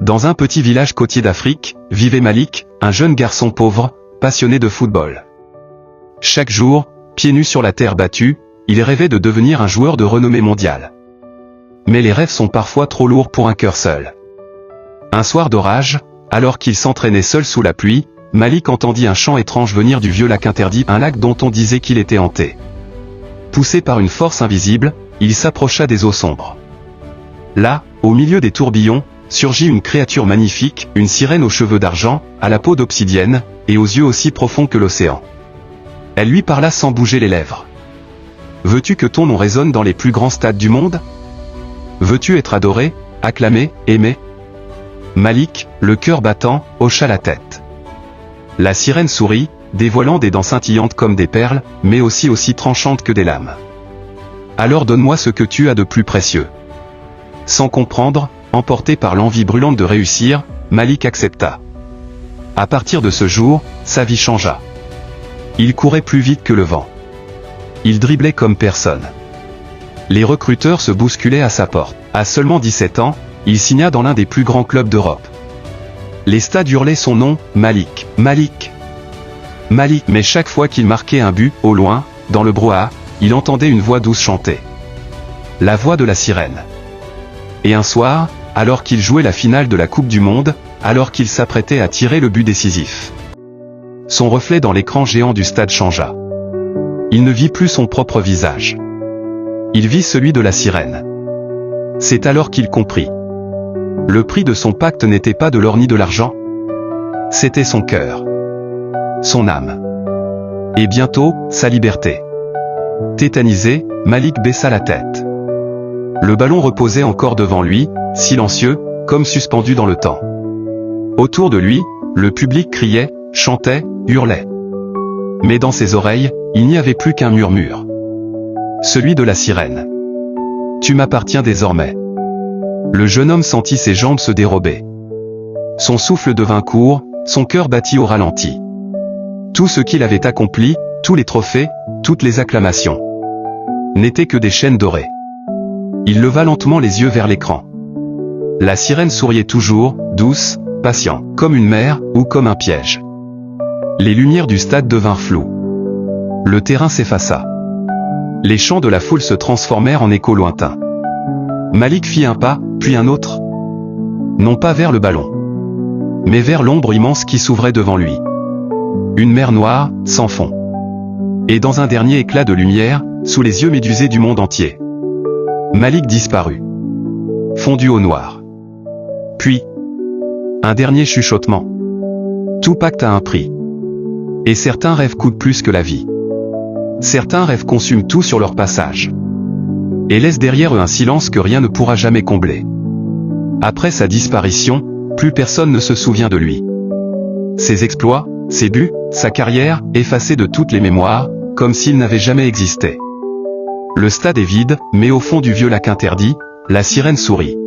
Dans un petit village côtier d'Afrique, vivait Malik, un jeune garçon pauvre, passionné de football. Chaque jour, pieds nus sur la terre battue, il rêvait de devenir un joueur de renommée mondiale. Mais les rêves sont parfois trop lourds pour un cœur seul. Un soir d'orage, alors qu'il s'entraînait seul sous la pluie, Malik entendit un chant étrange venir du vieux lac interdit, un lac dont on disait qu'il était hanté. Poussé par une force invisible, il s'approcha des eaux sombres. Là, au milieu des tourbillons, surgit une créature magnifique, une sirène aux cheveux d'argent, à la peau d'obsidienne, et aux yeux aussi profonds que l'océan. Elle lui parla sans bouger les lèvres. « Veux-tu que ton nom résonne dans les plus grands stades du monde? Veux-tu être adoré, acclamé, aimé ?» Malik, le cœur battant, hocha la tête. La sirène sourit, dévoilant des dents scintillantes comme des perles, mais aussi tranchantes que des lames. « Alors donne-moi ce que tu as de plus précieux. » Sans comprendre, emporté par l'envie brûlante de réussir, Malik accepta. À partir de ce jour, sa vie changea. Il courait plus vite que le vent. Il driblait comme personne. Les recruteurs se bousculaient à sa porte. À seulement 17 ans, il signa dans l'un des plus grands clubs d'Europe. Les stades hurlaient son nom, Malik, Malik, Malik. Mais chaque fois qu'il marquait un but, au loin, dans le brouhaha, il entendait une voix douce chanter. La voix de la sirène. Et un soir, alors qu'il jouait la finale de la Coupe du Monde, alors qu'il s'apprêtait à tirer le but décisif, son reflet dans l'écran géant du stade changea. Il ne vit plus son propre visage. Il vit celui de la sirène. C'est alors qu'il comprit. Le prix de son pacte n'était pas de l'or ni de l'argent. C'était son cœur. Son âme. Et bientôt, sa liberté. Tétanisé, Malik baissa la tête. Le ballon reposait encore devant lui, silencieux, comme suspendu dans le temps. Autour de lui, le public criait, chantait, hurlait. Mais dans ses oreilles, il n'y avait plus qu'un murmure. Celui de la sirène. Tu m'appartiens désormais. Le jeune homme sentit ses jambes se dérober. Son souffle devint court, son cœur battit au ralenti. Tout ce qu'il avait accompli, tous les trophées, toutes les acclamations, n'étaient que des chaînes dorées. Il leva lentement les yeux vers l'écran. La sirène souriait toujours, douce, patient, comme une mère, ou comme un piège. Les lumières du stade devinrent floues. Le terrain s'effaça. Les chants de la foule se transformèrent en échos lointains. Malik fit un pas, puis un autre. Non pas vers le ballon, mais vers l'ombre immense qui s'ouvrait devant lui. Une mer noire, sans fond. Et dans un dernier éclat de lumière, sous les yeux médusés du monde entier, Malik disparut. Fondu au noir. Puis, un dernier chuchotement. Tout pacte a un prix. Et certains rêves coûtent plus que la vie. Certains rêves consument tout sur leur passage. Et laissent derrière eux un silence que rien ne pourra jamais combler. Après sa disparition, plus personne ne se souvient de lui. Ses exploits, ses buts, sa carrière, effacés de toutes les mémoires, comme s'il n'avait jamais existé. Le stade est vide, mais au fond du vieux lac interdit, la sirène sourit.